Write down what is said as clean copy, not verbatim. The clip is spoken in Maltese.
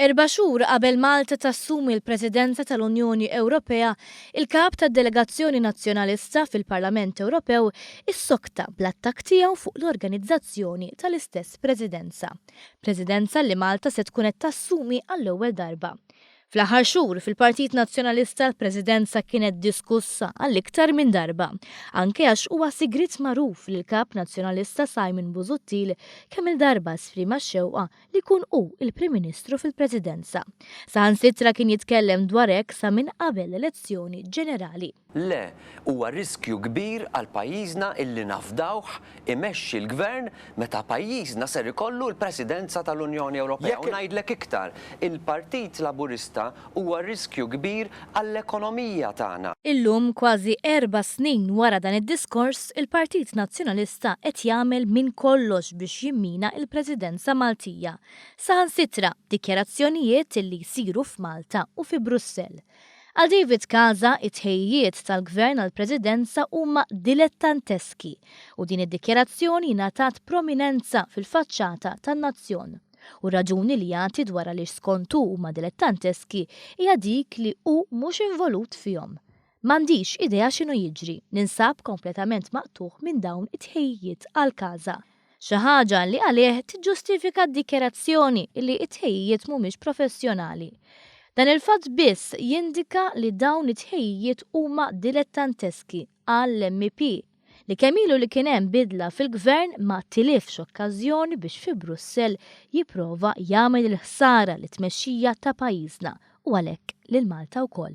4 xhur qabel Malta tassumi l-Presidenza tal-Unjoni Ewropea, il-kap tad-Delegazzjoni Nazzjonalista fil-Parlament Ewropew issokta bl-attakk tiegħu fuq l-organizzazzjoni tal-istess Presidenza. Presidenza li Malta se tkun qed tassumi għall-ewwel darba. Fl-aħħar xhur fil-Partit Nazzjonalista l-Presidenza kienet diskussa għall-iktar minn darba, anke għax huwa sigrit magħruf li l-Kap Nazzjonalista Simon Busuttil kemm il-darba sfrima x-xewqa li jkun hu il-Prim Ministru fil-Presidenza. Saħansitra kien jitkellem dwar hekk sa minn qabel l-elezzjoni ġenerali. Le, huwa riskju kbir għal pajjiżna illi nafdawh imexxi l-Gvern meta pajjiżna ser ikollu l-Presidenza tal-Unjoni Ewropea. U ngħidlek iktar, il-Partit Laburista huwa riskju kbir għall-ekonomija tagħna. Illum kważi 4 snin wara dan id-diskors, il-Partit Nazzjonalista qed jagħmel minn kollox biex jimmina il-Presidenza Maltija. Saħansitra dikjarazzjonijiet illi jsiru f'Malta u fi Brussell. Għal David Casa, it-tħejjiet tal-Gvern għall-Presidenza huma dilettanteski u din id-dikjarazzjoni ngħatat prominenza fil-faċċata tan-nazzjon. U raġuni li jagħti dwar għaliex skontu huma dilettanteski hija dik li hu mhux involut fihom. M'għandix idea x'inhu jiġri, ninsab kompletament maqtuħ minn dawn it-tħejjiet għal Casa. Xi ħaġa li għalih tiġġustifika d-dikjarazzjoni li t-tħejjiet mhumiex professjonali. Dan il-fatt biss jindika li dawn it-tħejjiet huma dilettanteski għall-MP li kemm ilu li kien hemm bidla fil-Gvern ma tilifx okkażjoni biex fi Brussell jipprova jagħmel il-ħsara li tmexxija ta' pajjiżna u għalhekk lil Malta wkoll.